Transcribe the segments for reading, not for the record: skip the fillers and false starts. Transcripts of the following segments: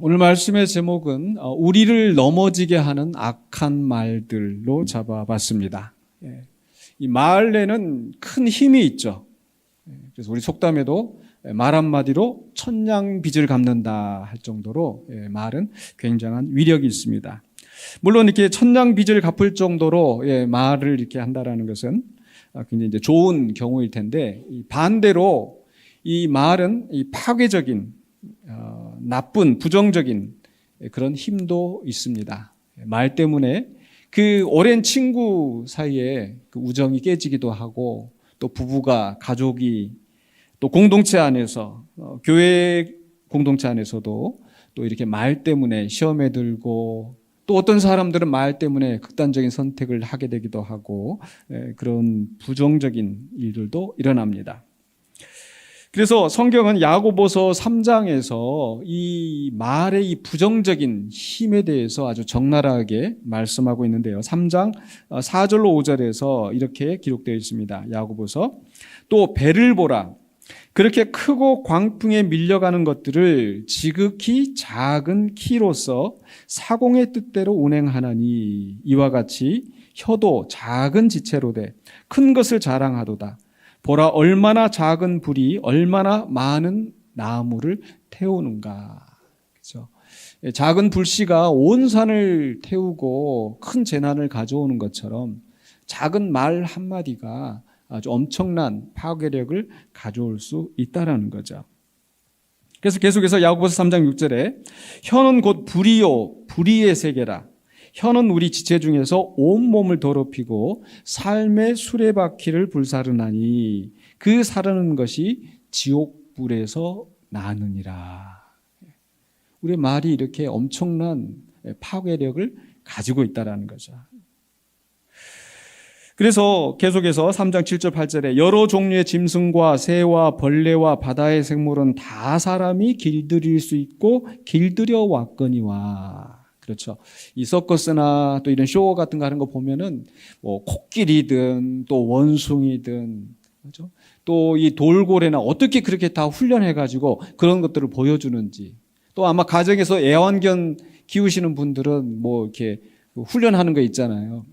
오늘 말씀의 제목은 우리를 넘어지게 하는 악한 말들로 잡아봤습니다. 이 말에는 큰 힘이 있죠. 그래서 우리 속담에도 말 한마디로 천냥빚을 갚는다 할 정도로 말은 굉장한 위력이 있습니다. 물론 이렇게 천냥빚을 갚을 정도로 말을 이렇게 한다라는 것은 굉장히 이제 좋은 경우일 텐데, 반대로 이 말은 이 파괴적인 나쁜 부정적인 그런 힘도 있습니다. 말 때문에 그 오랜 친구 사이에 그 우정이 깨지기도 하고, 또 부부가 가족이 또 공동체 안에서 교회 공동체 안에서도 또 이렇게 말 때문에 시험에 들고, 또 어떤 사람들은 말 때문에 극단적인 선택을 하게 되기도 하고, 그런 부정적인 일들도 일어납니다. 그래서 성경은 야고보서 3장에서 이 말의 이 부정적인 힘에 대해서 아주 적나라하게 말씀하고 있는데요. 3장 4절로 5절에서 이렇게 기록되어 있습니다. 야고보서, 또 배를 보라. 그렇게 크고 광풍에 밀려가는 것들을 지극히 작은 키로서 사공의 뜻대로 운행하나니, 이와 같이 혀도 작은 지체로 돼 큰 것을 자랑하도다. 보라, 얼마나 작은 불이 얼마나 많은 나무를 태우는가. 그렇죠? 작은 불씨가 온 산을 태우고 큰 재난을 가져오는 것처럼 작은 말 한마디가 아주 엄청난 파괴력을 가져올 수 있다라는 거죠. 그래서 계속해서 야고보서 3장 6절에 혀는 곧 불이요 불의의 세계라. 혀는 우리 지체 중에서 온몸을 더럽히고 삶의 수레바퀴를 불사르나니 그 사르는 것이 지옥불에서 나느니라. 우리의 말이 이렇게 엄청난 파괴력을 가지고 있다는 거죠. 그래서 계속해서 3장 7절 8절에 여러 종류의 짐승과 새와 벌레와 바다의 생물은 다 사람이 길들일 수 있고 길들여 왔거니와. 그렇죠. 이 서커스나 또 이런 쇼 같은 거 하는 거 보면은 뭐 코끼리든 또 원숭이든, 그렇죠? 또 이 돌고래나 어떻게 그렇게 다 훈련해가지고 그런 것들을 보여주는지, 또 아마 가정에서 애완견 키우시는 분들은 뭐 이렇게 훈련하는 거 있잖아요.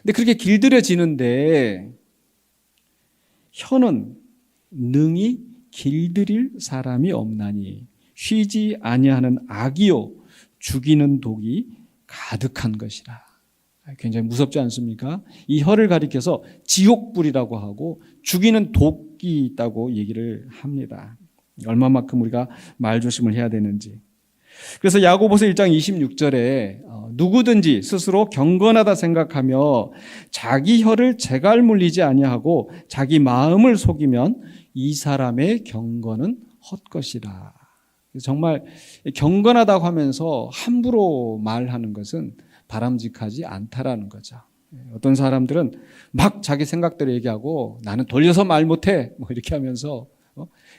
근데 그렇게 길들여지는데 혀는 능히 길들일 사람이 없나니 쉬지 아니하는 악이요 죽이는 독이 가득한 것이라. 굉장히 무섭지 않습니까? 이 혀를 가리켜서 지옥불이라고 하고 죽이는 독이 있다고 얘기를 합니다. 얼마만큼 우리가 말조심을 해야 되는지. 그래서 야고보서 1장 26절에 누구든지 스스로 경건하다 생각하며 자기 혀를 재갈 물리지 아니하고 자기 마음을 속이면 이 사람의 경건은 헛것이라. 정말 경건하다고 하면서 함부로 말하는 것은 바람직하지 않다라는 거죠. 어떤 사람들은 막 자기 생각대로 얘기하고 나는 돌려서 말 못해 뭐 이렇게 하면서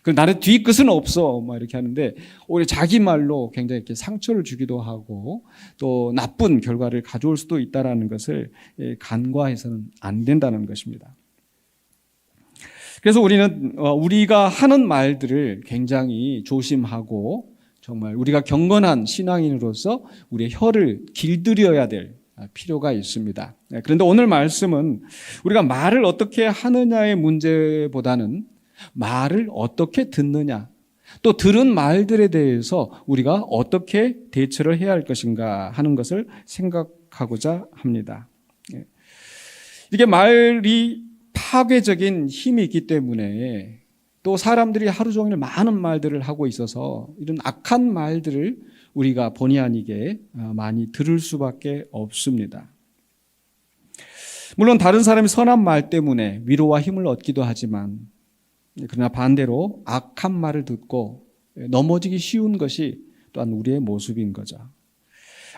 그리고 나는 뒤끝은 없어 뭐 이렇게 하는데 오히려 자기 말로 굉장히 이렇게 상처를 주기도 하고 또 나쁜 결과를 가져올 수도 있다라는 것을 간과해서는 안 된다는 것입니다. 그래서 우리는 우리가 하는 말들을 굉장히 조심하고 정말 우리가 경건한 신앙인으로서 우리의 혀를 길들여야 될 필요가 있습니다. 그런데 오늘 말씀은 우리가 말을 어떻게 하느냐의 문제보다는 말을 어떻게 듣느냐, 또 들은 말들에 대해서 우리가 어떻게 대처를 해야 할 것인가 하는 것을 생각하고자 합니다. 이게 말이 파괴적인 힘이 있기 때문에 또 사람들이 하루 종일 많은 말들을 하고 있어서 이런 악한 말들을 우리가 본의 아니게 많이 들을 수밖에 없습니다. 물론 다른 사람이 선한 말 때문에 위로와 힘을 얻기도 하지만, 그러나 반대로 악한 말을 듣고 넘어지기 쉬운 것이 또한 우리의 모습인 거죠.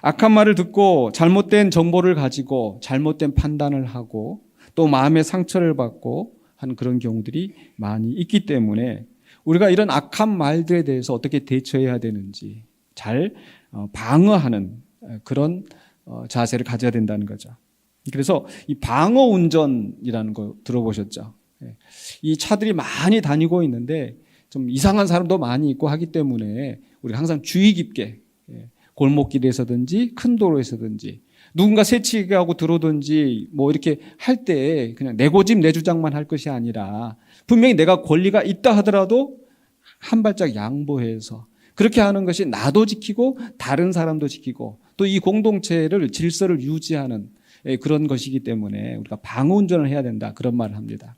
악한 말을 듣고 잘못된 정보를 가지고 잘못된 판단을 하고 또 마음의 상처를 받고 하는 그런 경우들이 많이 있기 때문에 우리가 이런 악한 말들에 대해서 어떻게 대처해야 되는지 잘 방어하는 그런 자세를 가져야 된다는 거죠. 그래서 이 방어 운전이라는 거 들어보셨죠? 이 차들이 많이 다니고 있는데 좀 이상한 사람도 많이 있고 하기 때문에 우리가 항상 주의 깊게 골목길에서든지 큰 도로에서든지 누군가 새치기하고 들어오든지 뭐 이렇게 할 때 그냥 내 고집 내 주장만 할 것이 아니라 분명히 내가 권리가 있다 하더라도 한 발짝 양보해서 그렇게 하는 것이 나도 지키고 다른 사람도 지키고 또 이 공동체를 질서를 유지하는 그런 것이기 때문에 우리가 방어 운전을 해야 된다 그런 말을 합니다.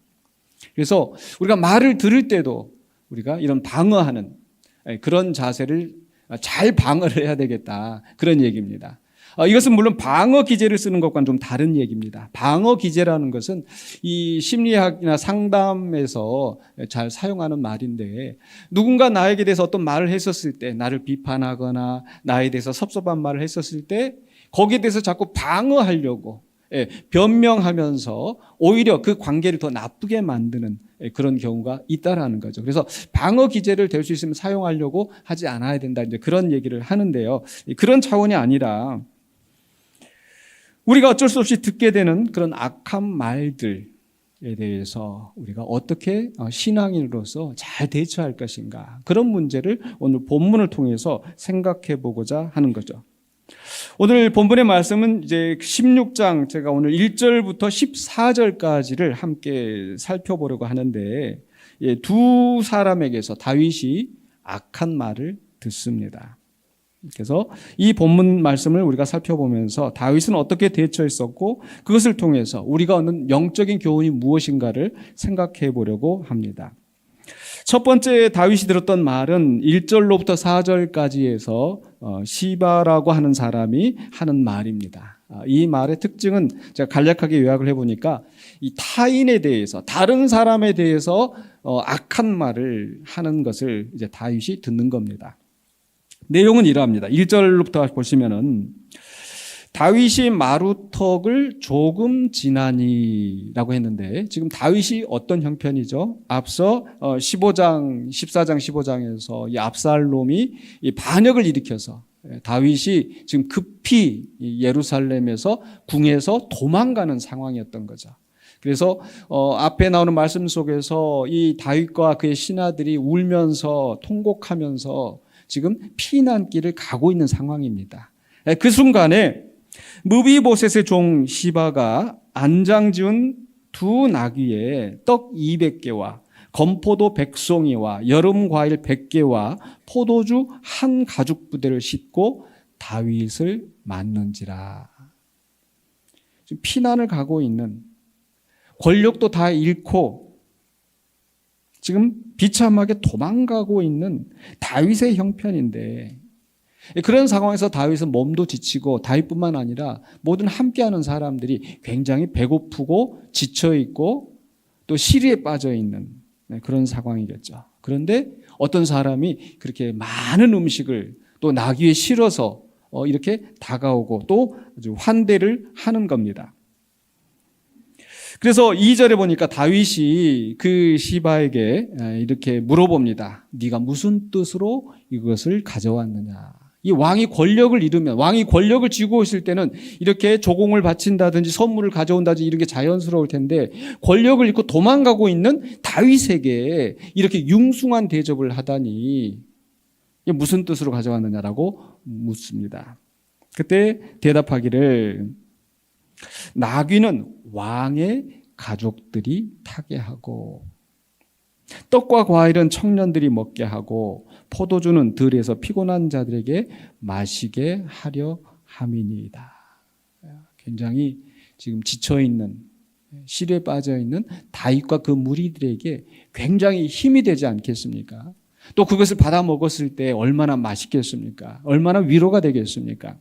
그래서 우리가 말을 들을 때도 우리가 이런 방어하는 그런 자세를 잘 방어를 해야 되겠다 그런 얘기입니다. 이것은 물론 방어 기제를 쓰는 것과는 좀 다른 얘기입니다. 방어 기제라는 것은 이 심리학이나 상담에서 잘 사용하는 말인데 누군가 나에게 대해서 어떤 말을 했었을 때 나를 비판하거나 나에 대해서 섭섭한 말을 했었을 때 거기에 대해서 자꾸 방어하려고 변명하면서 오히려 그 관계를 더 나쁘게 만드는 그런 경우가 있다라는 거죠. 그래서 방어 기제를 될 수 있으면 사용하려고 하지 않아야 된다. 이제 그런 얘기를 하는데요. 그런 차원이 아니라 우리가 어쩔 수 없이 듣게 되는 그런 악한 말들에 대해서 우리가 어떻게 신앙인으로서 잘 대처할 것인가 그런 문제를 오늘 본문을 통해서 생각해 보고자 하는 거죠. 오늘 본문의 말씀은 이제 16장 제가 오늘 1절부터 14절까지를 함께 살펴보려고 하는데 두 사람에게서 다윗이 악한 말을 듣습니다. 그래서 이 본문 말씀을 우리가 살펴보면서 다윗은 어떻게 대처했었고 그것을 통해서 우리가 얻는 영적인 교훈이 무엇인가를 생각해 보려고 합니다. 첫 번째 다윗이 들었던 말은 1절로부터 4절까지에서 시바라고 하는 사람이 하는 말입니다. 이 말의 특징은 제가 간략하게 요약을 해보니까 이 타인에 대해서 다른 사람에 대해서 악한 말을 하는 것을 이제 다윗이 듣는 겁니다. 내용은 이러합니다. 1절로부터 보시면은 다윗이 마루턱을 조금 지나니라고 했는데 지금 다윗이 어떤 형편이죠? 앞서 14장 15장에서 이 압살롬이 이 반역을 일으켜서 다윗이 지금 급히 예루살렘에서 궁에서 도망가는 상황이었던 거죠. 그래서 앞에 나오는 말씀 속에서 이 다윗과 그의 신하들이 울면서 통곡하면서 지금 피난길을 가고 있는 상황입니다. 그 순간에 무비보셋의 종 시바가 안장 지은 두 나귀에 떡 200개와 건포도 100송이와 여름 과일 100개와 포도주 한 가죽 부대를 싣고 다윗을 맞는지라. 지금 피난을 가고 있는 권력도 다 잃고 지금 비참하게 도망가고 있는 다윗의 형편인데 그런 상황에서 다윗은 몸도 지치고 다윗뿐만 아니라 모든 함께하는 사람들이 굉장히 배고프고 지쳐있고 또 시리에 빠져있는 그런 상황이겠죠. 그런데 어떤 사람이 그렇게 많은 음식을 또 나귀에 실어서 이렇게 다가오고 또 아주 환대를 하는 겁니다. 그래서 2절에 보니까 다윗이 그 시바에게 이렇게 물어봅니다. 네가 무슨 뜻으로 이것을 가져왔느냐. 이 왕이 권력을 잃으면 왕이 권력을 쥐고 있을 때는 이렇게 조공을 바친다든지 선물을 가져온다든지 이런 게 자연스러울 텐데 권력을 잃고 도망가고 있는 다윗에게 이렇게 융숭한 대접을 하다니 이게 무슨 뜻으로 가져왔느냐라고 묻습니다. 그때 대답하기를 나귀는 왕의 가족들이 타게 하고 떡과 과일은 청년들이 먹게 하고 포도주는 들에서 피곤한 자들에게 마시게 하려 함이니이다. 굉장히 지금 지쳐있는 시리에 빠져있는 다윗과 그 무리들에게 굉장히 힘이 되지 않겠습니까? 또 그것을 받아 먹었을 때 얼마나 맛있겠습니까? 얼마나 위로가 되겠습니까?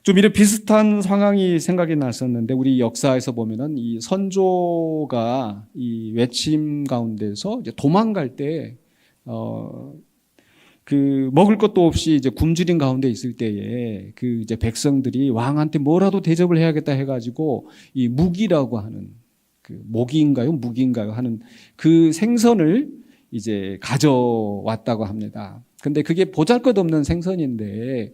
좀 이런 비슷한 상황이 생각이 났었는데 우리 역사에서 보면은 이 선조가 이 외침 가운데서 이제 도망갈 때 그 먹을 것도 없이 이제 굶주린 가운데 있을 때에 그 이제 백성들이 왕한테 뭐라도 대접을 해야겠다 해가지고 이 묵이라고 하는 그 모기인가요, 묵인가요 하는 그 생선을 이제 가져왔다고 합니다. 근데 그게 보잘것없는 생선인데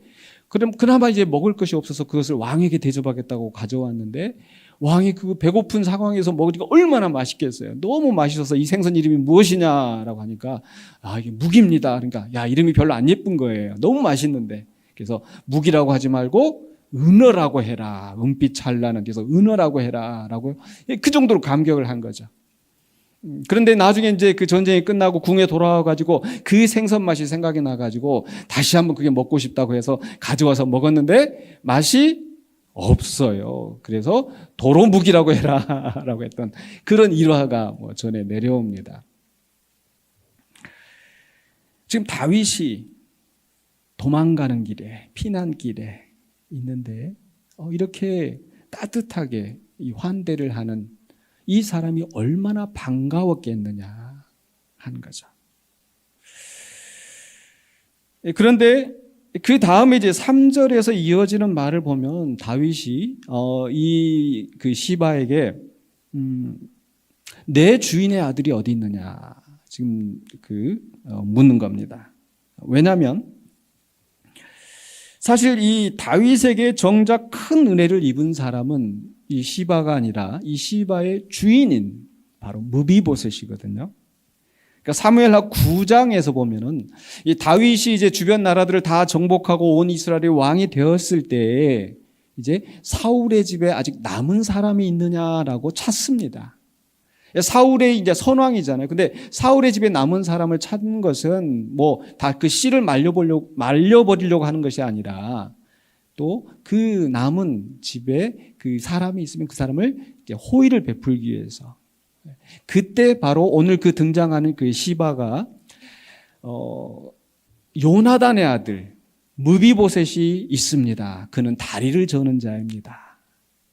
그럼 그나마 이제 먹을 것이 없어서 그것을 왕에게 대접하겠다고 가져왔는데 왕이 그 배고픈 상황에서 먹으니까 얼마나 맛있겠어요. 너무 맛있어서 이 생선 이름이 무엇이냐라고 하니까 이게 묵입니다. 그러니까 이름이 별로 안 예쁜 거예요. 너무 맛있는데. 그래서 묵이라고 하지 말고 은어라고 해라. 은빛 찬란한 데서 은어라고 해라라고 그 정도로 감격을 한 거죠. 그런데 나중에 이제 그 전쟁이 끝나고 궁에 돌아와 가지고 그 생선 맛이 생각이 나 가지고 다시 한번 그게 먹고 싶다고 해서 가져와서 먹었는데 맛이 없어요. 그래서 도로묵이라고 해라라고 했던 그런 일화가 전에 내려옵니다. 지금 다윗이 도망가는 길에, 피난길에 있는데 이렇게 따뜻하게 이 환대를 하는 이 사람이 얼마나 반가웠겠느냐 하는 거죠. 그런데 그 다음에 이제 3절에서 이어지는 말을 보면 다윗이 이 그 시바에게 내 주인의 아들이 어디 있느냐 지금 묻는 겁니다. 왜냐하면 사실 이 다윗에게 정작 큰 은혜를 입은 사람은 이 시바가 아니라 이 시바의 주인인 바로 무비보셋이거든요. 그러니까 사무엘하 9장에서 보면은 이 다윗이 이제 주변 나라들을 다 정복하고 온 이스라엘의 왕이 되었을 때 이제 사울의 집에 아직 남은 사람이 있느냐라고 찾습니다. 사울의 이제 선왕이잖아요. 근데 사울의 집에 남은 사람을 찾는 것은 다 그 씨를 말려버리려고 하는 것이 아니라 또 그 남은 집에 그 사람이 있으면 그 사람을 이제 호의를 베풀기 위해서. 그때 바로 오늘 그 등장하는 그 시바가 요나단의 아들 무비보셋이 있습니다. 그는 다리를 저는 자입니다.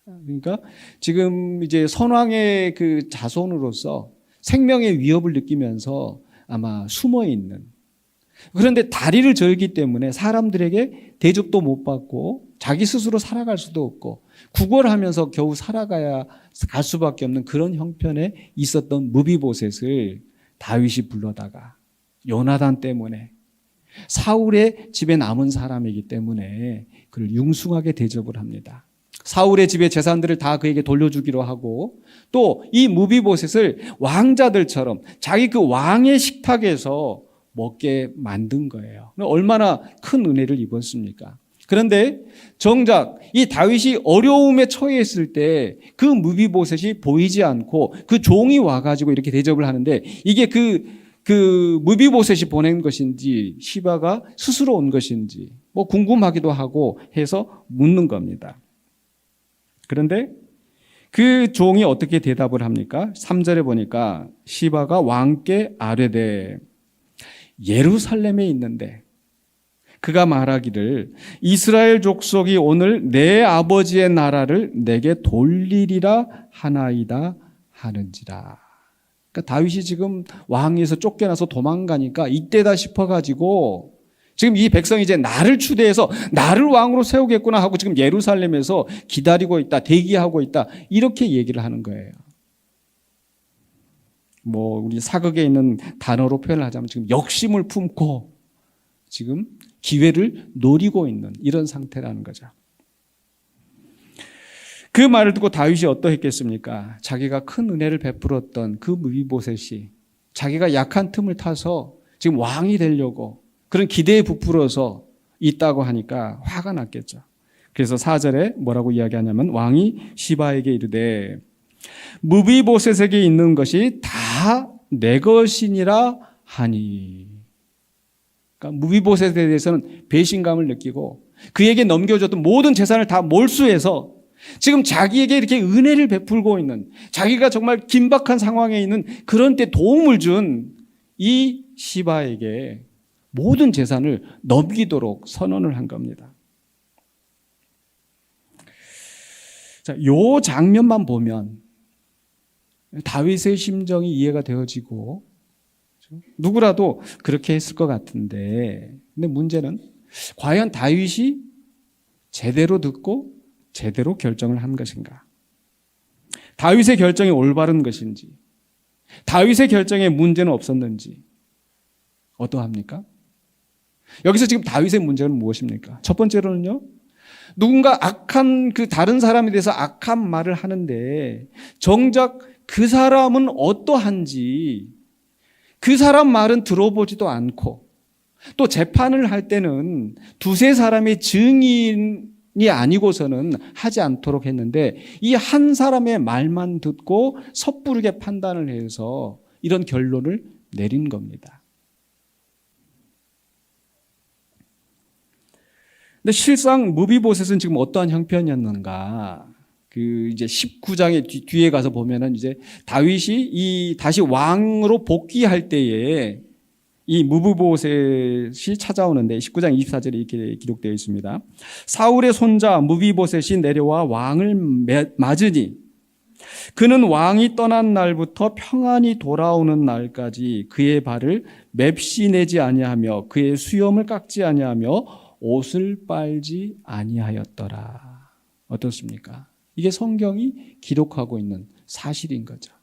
그러니까 지금 이제 선왕의 그 자손으로서 생명의 위협을 느끼면서 아마 숨어 있는. 그런데 다리를 절기 때문에 사람들에게 대접도 못 받고 자기 스스로 살아갈 수도 없고 구걸하면서 겨우 살아가야 갈 수밖에 없는 그런 형편에 있었던 무비보셋을 다윗이 불러다가 요나단 때문에 사울의 집에 남은 사람이기 때문에 그를 융숭하게 대접을 합니다. 사울의 집의 재산들을 다 그에게 돌려주기로 하고 또 이 무비보셋을 왕자들처럼 자기 그 왕의 식탁에서 먹게 만든 거예요. 얼마나 큰 은혜를 입었습니까? 그런데 정작 이 다윗이 어려움에 처해 있을 때 그 무비보셋이 보이지 않고 그 종이 와가지고 이렇게 대접을 하는데 이게 그 무비보셋이 보낸 것인지 시바가 스스로 온 것인지 궁금하기도 하고 해서 묻는 겁니다. 그런데 그 종이 어떻게 대답을 합니까? 3절에 보니까 시바가 왕께 아뢰되 예루살렘에 있는데 그가 말하기를 이스라엘 족속이 오늘 내 아버지의 나라를 내게 돌리리라 하나이다 하는지라. 그러니까 다윗이 지금 왕에서 쫓겨나서 도망가니까 이때다 싶어가지고 지금 이 백성이 이제 나를 추대해서 나를 왕으로 세우겠구나 하고 지금 예루살렘에서 기다리고 있다, 대기하고 있다 이렇게 얘기를 하는 거예요. 우리 사극에 있는 단어로 표현을 하자면 지금 역심을 품고 지금 기회를 노리고 있는 이런 상태라는 거죠. 그 말을 듣고 다윗이 어떠했겠습니까? 자기가 큰 은혜를 베풀었던 그 무비보셋이 자기가 약한 틈을 타서 지금 왕이 되려고 그런 기대에 부풀어서 있다고 하니까 화가 났겠죠. 그래서 4절에 뭐라고 이야기하냐면 왕이 시바에게 이르되 무비보셋에게 있는 것이 다 내 것이니라 하니. 그러니까 무비보셋에 대해서는 배신감을 느끼고 그에게 넘겨줬던 모든 재산을 다 몰수해서 지금 자기에게 이렇게 은혜를 베풀고 있는 자기가 정말 긴박한 상황에 있는 그런 때 도움을 준 이 시바에게 모든 재산을 넘기도록 선언을 한 겁니다. 자, 요 장면만 보면 다윗의 심정이 이해가 되어지고 누구라도 그렇게 했을 것 같은데 근데 문제는 과연 다윗이 제대로 듣고 제대로 결정을 한 것인가? 다윗의 결정이 올바른 것인지 다윗의 결정에 문제는 없었는지 어떠합니까? 여기서 지금 다윗의 문제는 무엇입니까? 첫 번째로는요. 누군가 악한 그 다른 사람에 대해서 악한 말을 하는데 정작 그 사람은 어떠한지 그 사람 말은 들어보지도 않고 또 재판을 할 때는 두세 사람의 증인이 아니고서는 하지 않도록 했는데 이 한 사람의 말만 듣고 섣부르게 판단을 해서 이런 결론을 내린 겁니다. 근데 실상 무비보셋은 지금 어떠한 형편이었는가? 그 이제 19장의 뒤에 가서 보면은 이제 다윗이 다시 왕으로 복귀할 때에 이 무비보셋이 찾아오는데 19장 24절에 이렇게 기록되어 있습니다. 사울의 손자 무비보셋이 내려와 왕을 맞으니 그는 왕이 떠난 날부터 평안히 돌아오는 날까지 그의 발을 맵시 내지 아니하며 그의 수염을 깎지 아니하며 옷을 빨지 아니하였더라. 어떻습니까? 이게 성경이 기록하고 있는 사실인 거죠.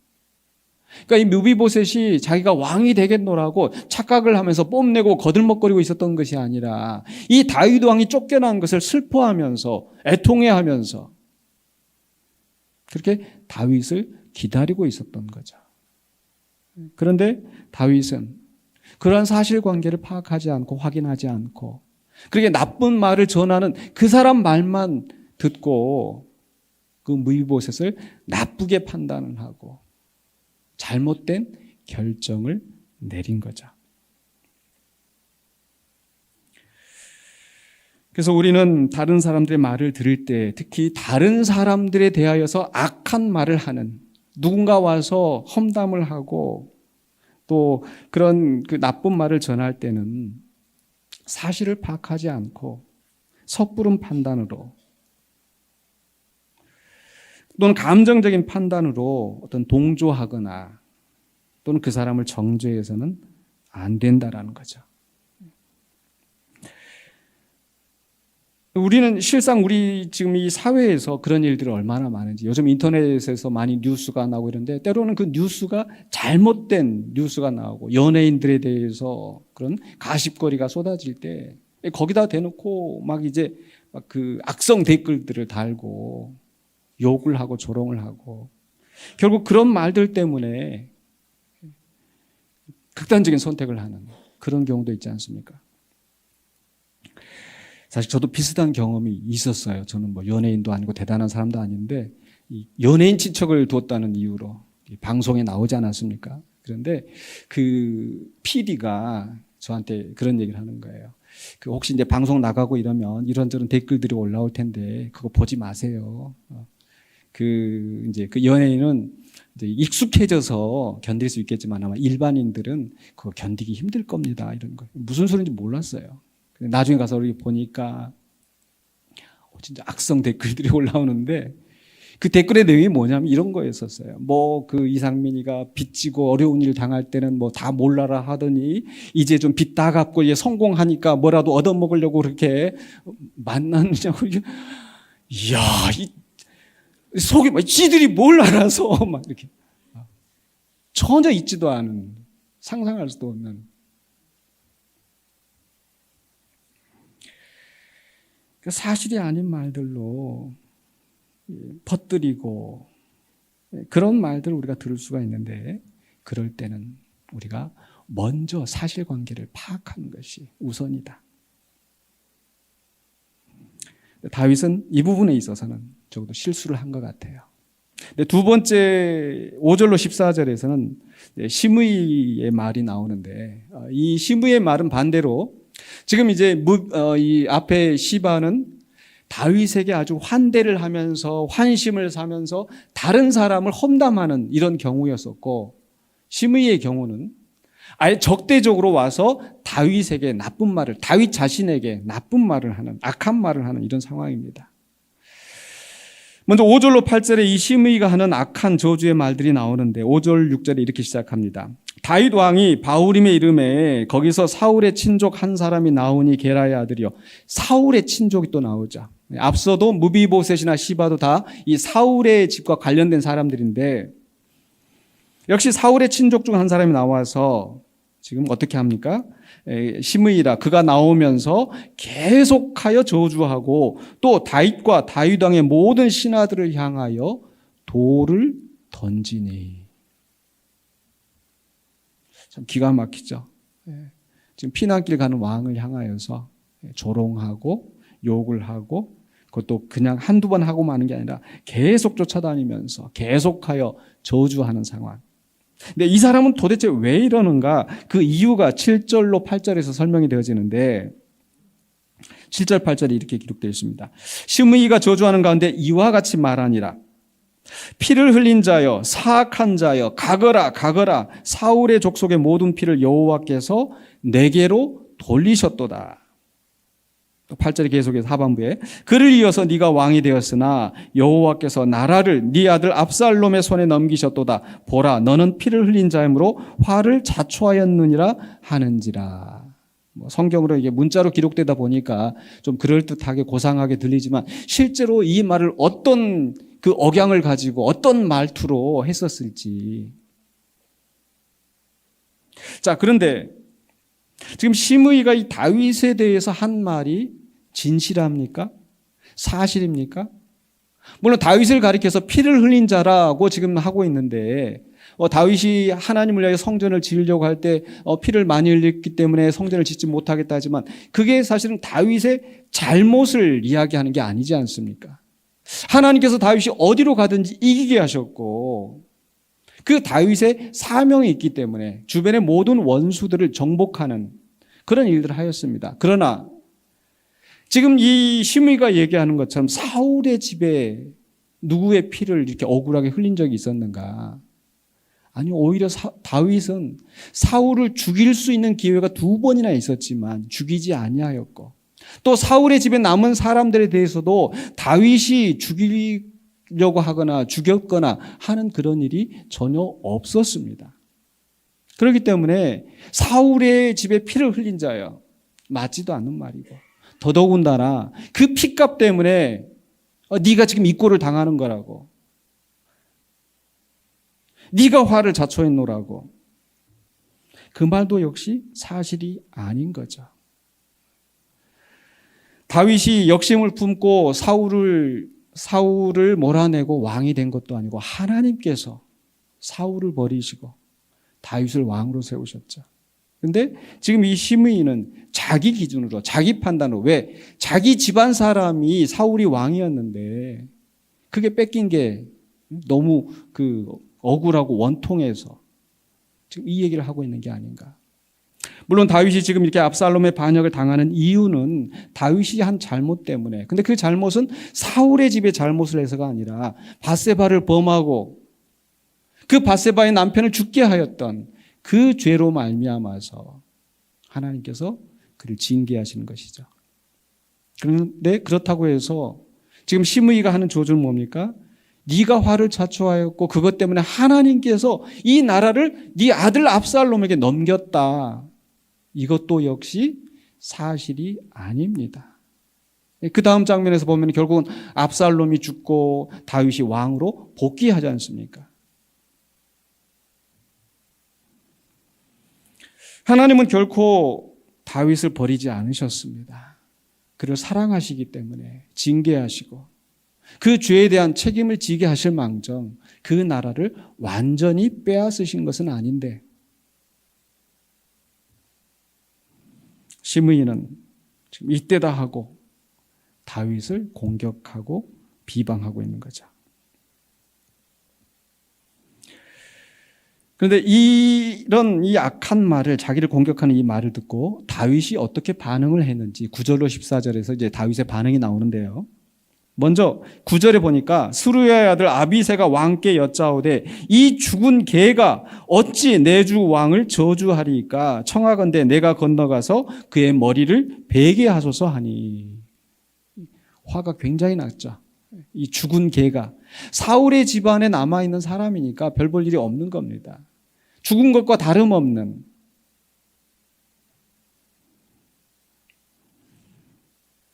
그러니까 이 무비보셋이 자기가 왕이 되겠노라고 착각을 하면서 뽐내고 거들먹거리고 있었던 것이 아니라 이 다윗 왕이 쫓겨난 것을 슬퍼하면서 애통해하면서 그렇게 다윗을 기다리고 있었던 거죠. 그런데 다윗은 그러한 사실관계를 파악하지 않고 확인하지 않고 그렇게 나쁜 말을 전하는 그 사람 말만 듣고 그 무비보셋을 나쁘게 판단을 하고 잘못된 결정을 내린 거죠. 그래서 우리는 다른 사람들의 말을 들을 때 특히 다른 사람들에 대하여서 악한 말을 하는 누군가 와서 험담을 하고 또 그런 그 나쁜 말을 전할 때는 사실을 파악하지 않고 섣부른 판단으로 또는 감정적인 판단으로 어떤 동조하거나 또는 그 사람을 정죄해서는 안 된다라는 거죠. 우리는 실상 우리 지금 이 사회에서 그런 일들이 얼마나 많은지 요즘 인터넷에서 많이 뉴스가 나오고 이런데 때로는 그 뉴스가 잘못된 뉴스가 나오고 연예인들에 대해서 그런 가십거리가 쏟아질 때 거기다 대놓고 막 이제 막 그 악성 댓글들을 달고 욕을 하고 조롱을 하고 결국 그런 말들 때문에 극단적인 선택을 하는 그런 경우도 있지 않습니까? 사실 저도 비슷한 경험이 있었어요. 저는 뭐 연예인도 아니고 대단한 사람도 아닌데 연예인 친척을 뒀다는 이유로 방송에 나오지 않았습니까? 그런데 그 PD가 저한테 그런 얘기를 하는 거예요. 그 혹시 이제 방송 나가고 이러면 이런저런 댓글들이 올라올 텐데 그거 보지 마세요. 그 이제 그 연예인은 이제 익숙해져서 견딜 수 있겠지만 아마 일반인들은 그거 견디기 힘들 겁니다. 이런 거 무슨 소리인지 몰랐어요. 나중에 가서 보니까 진짜 악성 댓글들이 올라오는데 그 댓글의 내용이 뭐냐면 이런 거였었어요. 뭐 그 이상민이가 빚지고 어려운 일 당할 때는 뭐 다 몰라라 하더니 이제 좀 빚 다 갚고 이제 성공하니까 뭐라도 얻어먹으려고 그렇게 만났냐고. 이야, 속이 막 지들이 뭘 알아서 막 이렇게 전혀 있지도 않은 상상할 수도 없는 사실이 아닌 말들로 퍼뜨리고 그런 말들을 우리가 들을 수가 있는데 그럴 때는 우리가 먼저 사실관계를 파악하는 것이 우선이다. 다윗은 이 부분에 있어서는 적어도 실수를 한 것 같아요. 두 번째 5절로 14절에서는 시므이의 말이 나오는데 이 시므이의 말은 반대로 지금 이제 이 앞에 시바는 다윗에게 아주 환대를 하면서 환심을 사면서 다른 사람을 험담하는 이런 경우였었고 시므이의 경우는 아예 적대적으로 와서 다윗에게 나쁜 말을 다윗 자신에게 나쁜 말을 하는 악한 말을 하는 이런 상황입니다. 먼저 5절로 8절에 이 시므이가 하는 악한 저주의 말들이 나오는데 5절 6절에 이렇게 시작합니다. 다윗 왕이 바후림의 이름에 거기서 사울의 친족 한 사람이 나오니 게라의 아들이요. 사울의 친족이 또 나오죠. 앞서도 무비보셋이나 시바도 다 이 사울의 집과 관련된 사람들인데 역시 사울의 친족 중 한 사람이 나와서 지금 어떻게 합니까? 시므이라 그가 나오면서 계속하여 저주하고 또 다윗과 다윗 왕의 모든 신하들을 향하여 돌을 던지니. 참 기가 막히죠. 지금 피난길 가는 왕을 향하여서 조롱하고 욕을 하고 그것도 그냥 한두 번 하고 마는 게 아니라 계속 쫓아다니면서 계속하여 저주하는 상황. 근데 이 사람은 도대체 왜 이러는가? 그 이유가 7절로 8절에서 설명이 되어지는데 7절 8절이 이렇게 기록되어 있습니다. 시므이가 저주하는 가운데 이와 같이 말하니라. 피를 흘린 자여 사악한 자여 가거라 가거라 사울의 족속의 모든 피를 여호와께서 내게로 돌리셨도다. 8절에 계속해서 하반부에 그를 이어서 네가 왕이 되었으나 여호와께서 나라를 네 아들 압살롬의 손에 넘기셨도다. 보라 너는 피를 흘린 자이므로 화를 자초하였느니라 하는지라. 성경으로 이게 문자로 기록되다 보니까 좀 그럴듯하게 고상하게 들리지만 실제로 이 말을 어떤 그 억양을 가지고 어떤 말투로 했었을지. 자, 그런데 지금 시므이가 이 다윗에 대해서 한 말이 진실합니까? 사실입니까? 물론 다윗을 가리켜서 피를 흘린 자라고 지금 하고 있는데 다윗이 하나님을 위하여 성전을 지으려고 할 때 피를 많이 흘렸기 때문에 성전을 짓지 못하겠다 하지만 그게 사실은 다윗의 잘못을 이야기하는 게 아니지 않습니까? 하나님께서 다윗이 어디로 가든지 이기게 하셨고 그 다윗의 사명이 있기 때문에 주변의 모든 원수들을 정복하는 그런 일들을 하였습니다. 그러나 지금 이 시므이가 얘기하는 것처럼 사울의 집에 누구의 피를 이렇게 억울하게 흘린 적이 있었는가? 아니, 오히려 다윗은 사울을 죽일 수 있는 기회가 2번이나 있었지만 죽이지 아니하였고 또 사울의 집에 남은 사람들에 대해서도 다윗이 죽이려고 하거나 죽였거나 하는 그런 일이 전혀 없었습니다. 그렇기 때문에 사울의 집에 피를 흘린 자여 맞지도 않는 말이고 더더군다나 그 피값 때문에 네가 지금 이 꼴을 당하는 거라고 네가 화를 자초했노라고 그 말도 역시 사실이 아닌 거죠. 다윗이 역심을 품고 사울을 몰아내고 왕이 된 것도 아니고 하나님께서 사울을 버리시고 다윗을 왕으로 세우셨죠. 그런데 지금 이 시므이는 자기 기준으로 자기 판단으로 왜 자기 집안 사람이 사울이 왕이었는데 그게 뺏긴 게 너무 그 억울하고 원통해서 지금 이 얘기를 하고 있는 게 아닌가. 물론 다윗이 지금 이렇게 압살롬의 반역을 당하는 이유는 다윗이 한 잘못 때문에 근데 그 잘못은 사울의 집의 잘못을 해서가 아니라 밧세바를 범하고 그 밧세바의 남편을 죽게 하였던 그 죄로 말미암아서 하나님께서 그를 징계하시는 것이죠. 그런데 그렇다고 해서 지금 시므이가 하는 조주는 뭡니까? 네가 화를 자초하였고 그것 때문에 하나님께서 이 나라를 네 아들 압살롬에게 넘겼다. 이것도 역시 사실이 아닙니다. 그 다음 장면에서 보면 결국은 압살롬이 죽고 다윗이 왕으로 복귀하지 않습니까? 하나님은 결코 다윗을 버리지 않으셨습니다. 그를 사랑하시기 때문에 징계하시고 그 죄에 대한 책임을 지게 하실 망정 그 나라를 완전히 빼앗으신 것은 아닌데 시므이는 지금 이때다 하고 다윗을 공격하고 비방하고 있는 거죠. 그런데 이런 이 악한 말을 자기를 공격하는 이 말을 듣고 다윗이 어떻게 반응을 했는지 9절로 14절에서 이제 다윗의 반응이 나오는데요. 먼저 9절에 보니까 스루야의 아들 아비새가 왕께 여짜오되 이 죽은 개가 어찌 내 주 왕을 저주하리이까 청하건대 내가 건너가서 그의 머리를 베게 하소서 하니. 화가 굉장히 났죠. 이 죽은 개가 사울의 집안에 남아있는 사람이니까 별 볼 일이 없는 겁니다. 죽은 것과 다름없는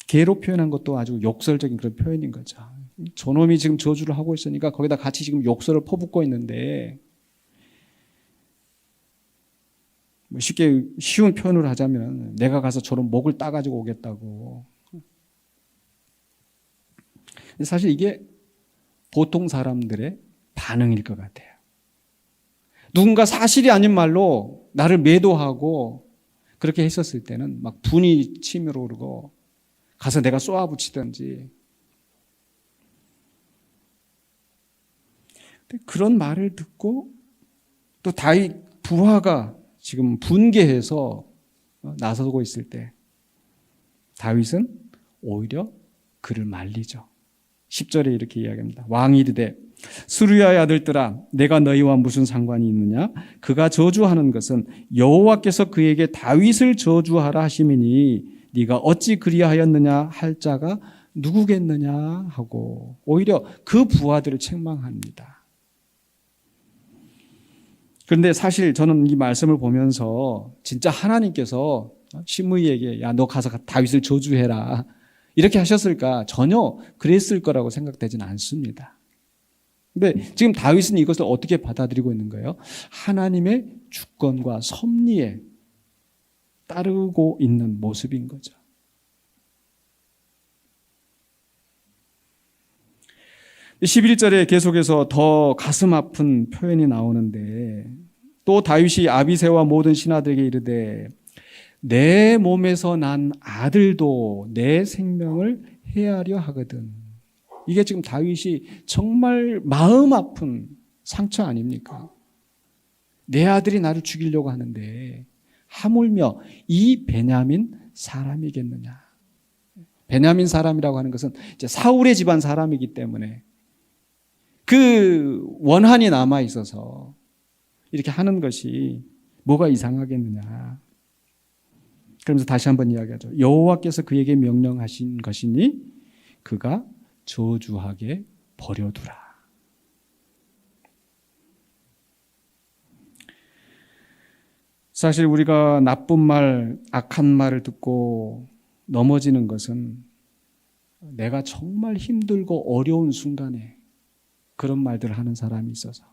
개로 표현한 것도 아주 욕설적인 그런 표현인 거죠. 저놈이 지금 저주를 하고 있으니까 거기다 같이 지금 욕설을 퍼붓고 있는데 뭐 쉽게 쉬운 표현을 하자면 내가 가서 저런 목을 따가지고 오겠다고. 사실 이게 보통 사람들의 반응일 것 같아요. 누군가 사실이 아닌 말로 나를 매도하고 그렇게 했었을 때는 막 분이 치밀어 오르고 가서 내가 쏘아붙이든지. 그런 말을 듣고 또 다윗 부하가 지금 분개해서 나서고 있을 때 다윗은 오히려 그를 말리죠. 10절에 이렇게 이야기합니다. 왕이 이르되 스루야의 아들들아 내가 너희와 무슨 상관이 있느냐? 그가 저주하는 것은 여호와께서 그에게 다윗을 저주하라 하심이니 네가 어찌 그리하였느냐 할 자가 누구겠느냐 하고 오히려 그 부하들을 책망합니다. 그런데 사실 저는 이 말씀을 보면서 진짜 하나님께서 시므이에게 야, 너 가서 다윗을 저주해라 이렇게 하셨을까? 전혀 그랬을 거라고 생각되지는 않습니다. 근데 지금 다윗은 이것을 어떻게 받아들이고 있는 거예요? 하나님의 주권과 섭리에 따르고 있는 모습인 거죠. 이 11절에 계속해서 더 가슴 아픈 표현이 나오는데 또 다윗이 아비새와 모든 신하들에게 이르되 내 몸에서 난 아들도 내 생명을 해하려 하거든. 이게 지금 다윗이 정말 마음 아픈 상처 아닙니까? 내 아들이 나를 죽이려고 하는데 하물며 이 베냐민 사람이겠느냐. 베냐민 사람이라고 하는 것은 이제 사울의 집안 사람이기 때문에 그 원한이 남아 있어서 이렇게 하는 것이 뭐가 이상하겠느냐. 그러면서 다시 한번 이야기하죠. 여호와께서 그에게 명령하신 것이니 그가 저주하게 버려두라. 사실 우리가 나쁜 말, 악한 말을 듣고 넘어지는 것은 내가 정말 힘들고 어려운 순간에 그런 말들을 하는 사람이 있어서.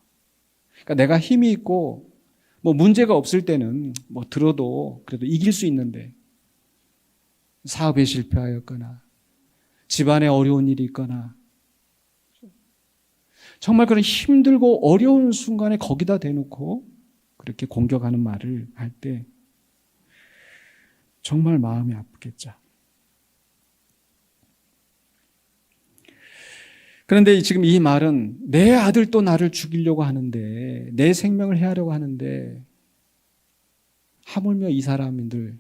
그러니까 내가 힘이 있고 뭐 문제가 없을 때는 뭐 들어도 그래도 이길 수 있는데 사업에 실패하였거나 집안에 어려운 일이 있거나 정말 그런 힘들고 어려운 순간에 거기다 대놓고 그렇게 공격하는 말을 할 때 정말 마음이 아프겠죠. 그런데 지금 이 말은 내 아들도 나를 죽이려고 하는데 내 생명을 해하려고 하는데 하물며 이 사람들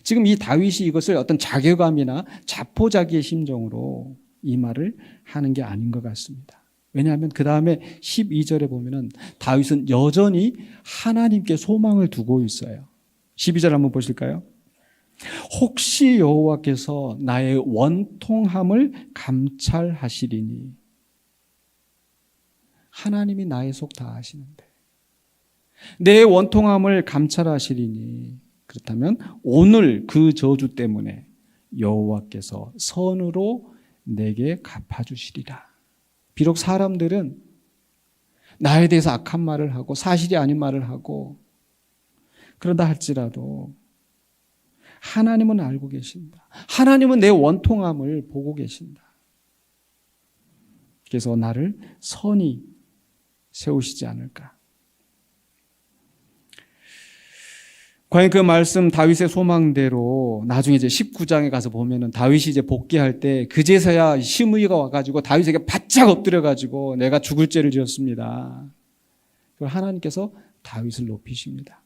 지금 이 다윗이 이것을 어떤 자괴감이나 자포자기의 심정으로 이 말을 하는 게 아닌 것 같습니다. 왜냐하면 그 다음에 12절에 보면은 다윗은 여전히 하나님께 소망을 두고 있어요. 12절 한번 보실까요? 혹시 여호와께서 나의 원통함을 감찰하시리니. 하나님이 나의 속 다 아시는데 내 원통함을 감찰하시리니 그렇다면 오늘 그 저주 때문에 여호와께서 선으로 내게 갚아주시리라. 비록 사람들은 나에 대해서 악한 말을 하고 사실이 아닌 말을 하고 그러다 할지라도 하나님은 알고 계신다. 하나님은 내 원통함을 보고 계신다. 그래서 나를 선히 세우시지 않을까. 과연 그 말씀 다윗의 소망대로 나중에 이제 19장에 가서 보면은 다윗이 이제 복귀할 때 그제서야 시므이가 와가지고 다윗에게 바짝 엎드려가지고 내가 죽을 죄를 지었습니다. 그걸 하나님께서 다윗을 높이십니다.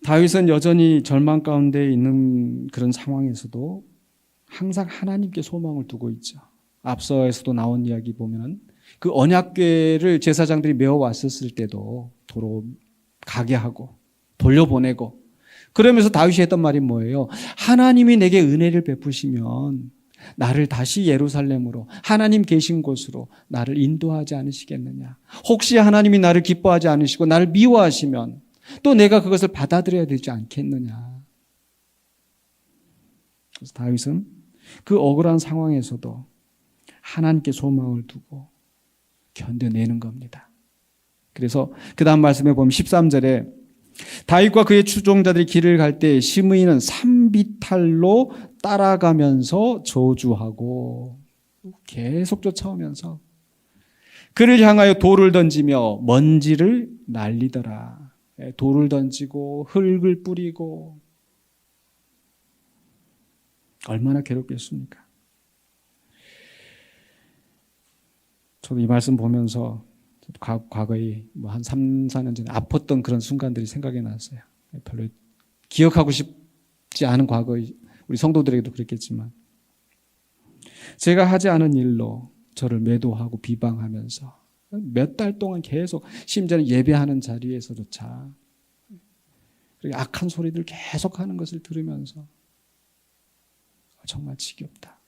다윗은 여전히 절망 가운데 있는 그런 상황에서도 항상 하나님께 소망을 두고 있죠. 앞서에서도 나온 이야기 보면은 그 언약궤를 제사장들이 메어왔었을 때도 도로 가게 하고 돌려보내고 그러면서 다윗이 했던 말이 뭐예요? 하나님이 내게 은혜를 베푸시면 나를 다시 예루살렘으로 하나님 계신 곳으로 나를 인도하지 않으시겠느냐. 혹시 하나님이 나를 기뻐하지 않으시고 나를 미워하시면 또 내가 그것을 받아들여야 되지 않겠느냐. 그래서 다윗은 그 억울한 상황에서도 하나님께 소망을 두고 견뎌내는 겁니다. 그래서 그 다음 말씀에 보면 13절에 다윗과 그의 추종자들이 길을 갈 때 시므이는 산비탈로 따라가면서 저주하고 계속 쫓아오면서 그를 향하여 돌을 던지며 먼지를 날리더라. 돌을 던지고 흙을 뿌리고 얼마나 괴롭겠습니까? 저도 이 말씀 보면서 과거에 한 3, 4년 전에 아팠던 그런 순간들이 생각이 났어요. 별로 기억하고 싶지 않은 과거의 우리 성도들에게도 그랬겠지만 제가 하지 않은 일로 저를 매도하고 비방하면서 몇 달 동안 계속 심지어는 예배하는 자리에서조차 악한 소리들 계속 하는 것을 들으면서 정말 지겹다.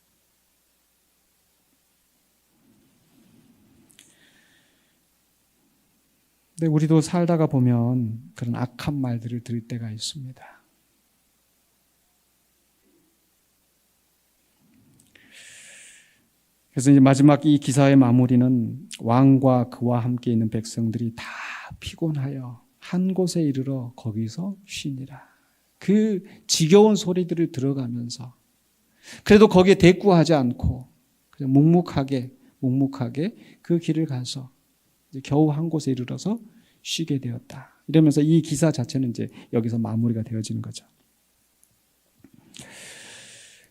근데 우리도 살다가 보면 그런 악한 말들을 들을 때가 있습니다. 그래서 이제 마지막 이 기사의 마무리는 왕과 그와 함께 있는 백성들이 다 피곤하여 한 곳에 이르러 거기서 쉬니라. 그 지겨운 소리들을 들어가면서 그래도 거기에 대꾸하지 않고 그냥 묵묵하게 그 길을 가서 이제 겨우 한 곳에 이르러서 쉬게 되었다. 이러면서 이 기사 자체는 이제 여기서 마무리가 되어지는 거죠.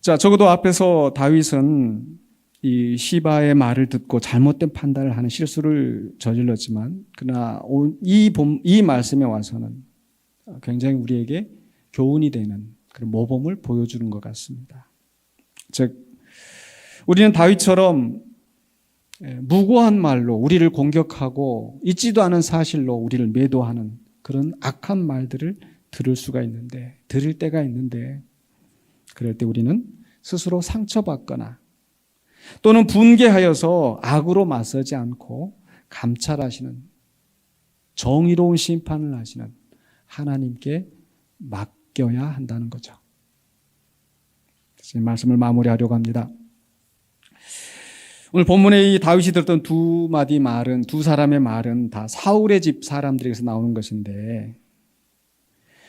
자, 적어도 앞에서 다윗은 이 시바의 말을 듣고 잘못된 판단을 하는 실수를 저질렀지만 그러나 이 말씀에 와서는 굉장히 우리에게 교훈이 되는 그런 모범을 보여주는 것 같습니다. 즉 우리는 다윗처럼 무고한 말로 우리를 공격하고 있지도 않은 사실로 우리를 매도하는 그런 악한 말들을 들을 때가 있는데 그럴 때 우리는 스스로 상처받거나 또는 분개하여서 악으로 맞서지 않고 감찰하시는 정의로운 심판을 하시는 하나님께 맡겨야 한다는 거죠. 이 말씀을 마무리하려고 합니다. 오늘 본문에 이 다윗이 들었던 두 사람의 말은 다 사울의 집 사람들에게서 나오는 것인데,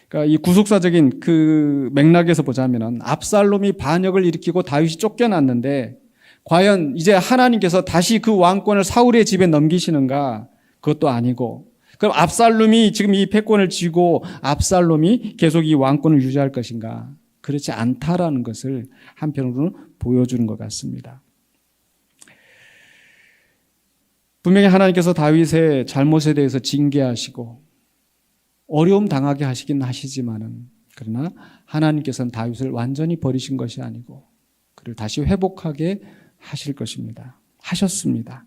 그러니까 이 구속사적인 그 맥락에서 보자면은 압살롬이 반역을 일으키고 다윗이 쫓겨났는데, 과연 이제 하나님께서 다시 그 왕권을 사울의 집에 넘기시는가? 그것도 아니고, 그럼 압살롬이 지금 이 패권을 쥐고 압살롬이 계속 이 왕권을 유지할 것인가? 그렇지 않다라는 것을 한편으로는 보여주는 것 같습니다. 분명히 하나님께서 다윗의 잘못에 대해서 징계하시고 어려움 당하게 하시긴 하시지만은 그러나 하나님께서는 다윗을 완전히 버리신 것이 아니고 그를 다시 회복하게 하실 것입니다. 하셨습니다.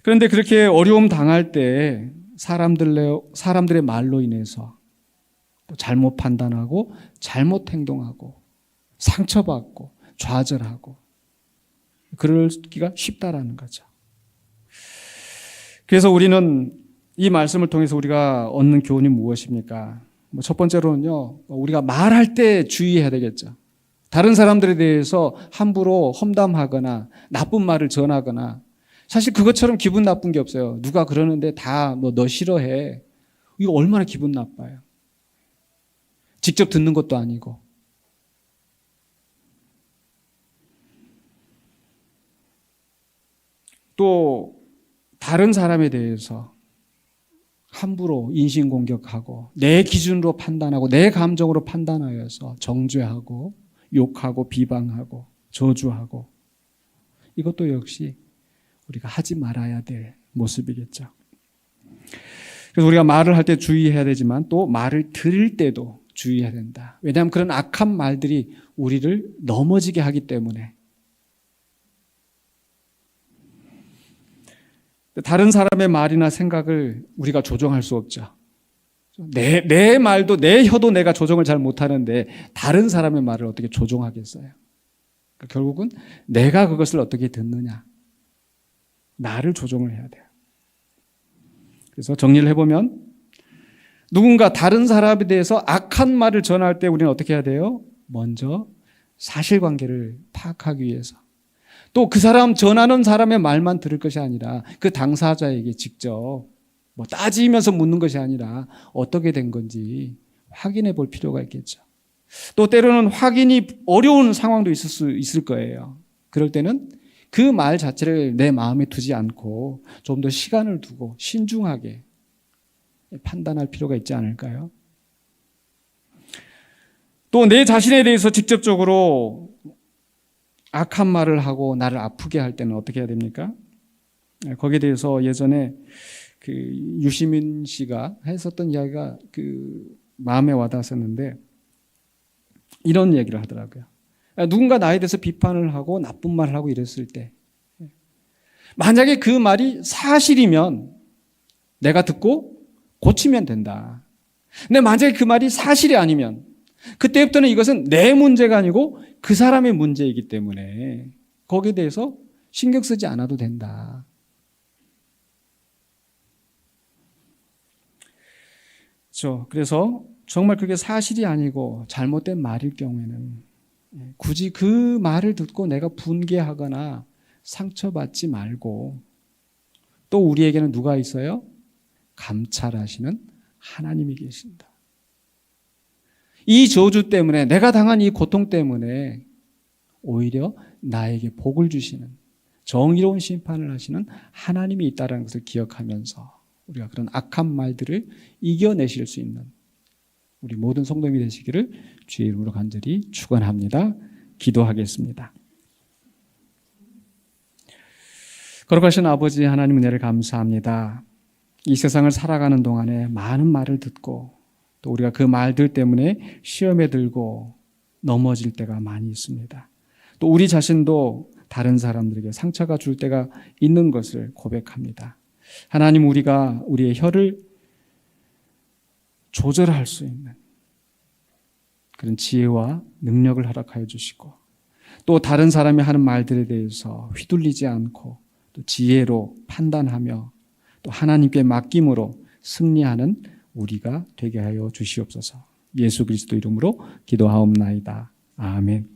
그런데 그렇게 어려움 당할 때 사람들의 말로 인해서 또 잘못 판단하고 잘못 행동하고 상처받고 좌절하고 그러기가 쉽다라는 거죠. 그래서 우리는 이 말씀을 통해서 우리가 얻는 교훈이 무엇입니까? 첫 번째로는요, 우리가 말할 때 주의해야 되겠죠. 다른 사람들에 대해서 함부로 험담하거나 나쁜 말을 전하거나 사실 그것처럼 기분 나쁜 게 없어요. 누가 그러는데 다 너 싫어해. 이거 얼마나 기분 나빠요. 직접 듣는 것도 아니고. 또 다른 사람에 대해서 함부로 인신공격하고 내 기준으로 판단하고 내 감정으로 판단하여서 정죄하고 욕하고 비방하고 저주하고 이것도 역시 우리가 하지 말아야 될 모습이겠죠. 그래서 우리가 말을 할 때 주의해야 되지만 또 말을 들을 때도 주의해야 된다. 왜냐하면 그런 악한 말들이 우리를 넘어지게 하기 때문에. 다른 사람의 말이나 생각을 우리가 조정할 수 없죠. 내 말도 내 혀도 내가 조정을 잘 못하는데 다른 사람의 말을 어떻게 조정하겠어요? 그러니까 결국은 내가 그것을 어떻게 듣느냐. 나를 조정을 해야 돼요. 그래서 정리를 해보면 누군가 다른 사람에 대해서 악한 말을 전할 때 우리는 어떻게 해야 돼요? 먼저 사실관계를 파악하기 위해서 또 그 사람 전하는 사람의 말만 들을 것이 아니라 그 당사자에게 직접 뭐 따지면서 묻는 것이 아니라 어떻게 된 건지 확인해 볼 필요가 있겠죠. 또 때로는 확인이 어려운 상황도 있을 수 있을 거예요. 그럴 때는 그 말 자체를 내 마음에 두지 않고 좀 더 시간을 두고 신중하게 판단할 필요가 있지 않을까요? 또 내 자신에 대해서 직접적으로 악한 말을 하고 나를 아프게 할 때는 어떻게 해야 됩니까? 거기에 대해서 예전에 그 유시민 씨가 했었던 이야기가 그 마음에 와닿았었는데 이런 얘기를 하더라고요. 누군가 나에 대해서 비판을 하고 나쁜 말을 하고 이랬을 때 만약에 그 말이 사실이면 내가 듣고 고치면 된다. 근데 만약에 그 말이 사실이 아니면 그때부터는 이것은 내 문제가 아니고 그 사람의 문제이기 때문에 거기에 대해서 신경 쓰지 않아도 된다. 그래서 정말 그게 사실이 아니고 잘못된 말일 경우에는 굳이 그 말을 듣고 내가 분개하거나 상처받지 말고 또 우리에게는 누가 있어요? 감찰하시는 하나님이 계신다. 이 저주 때문에 내가 당한 이 고통 때문에 오히려 나에게 복을 주시는 정의로운 심판을 하시는 하나님이 있다는 것을 기억하면서 우리가 그런 악한 말들을 이겨내실 수 있는 우리 모든 성도님이 되시기를 주의 이름으로 간절히 축원합니다. 기도하겠습니다. 거룩하신 아버지 하나님 은혜를 감사합니다. 이 세상을 살아가는 동안에 많은 말을 듣고 또 우리가 그 말들 때문에 시험에 들고 넘어질 때가 많이 있습니다. 또 우리 자신도 다른 사람들에게 상처가 줄 때가 있는 것을 고백합니다. 하나님, 우리가 우리의 혀를 조절할 수 있는 그런 지혜와 능력을 허락하여 주시고 또 다른 사람이 하는 말들에 대해서 휘둘리지 않고 또 지혜로 판단하며 또 하나님께 맡김으로 승리하는 우리가 되게 하여 주시옵소서. 예수 그리스도 이름으로 기도하옵나이다. 아멘.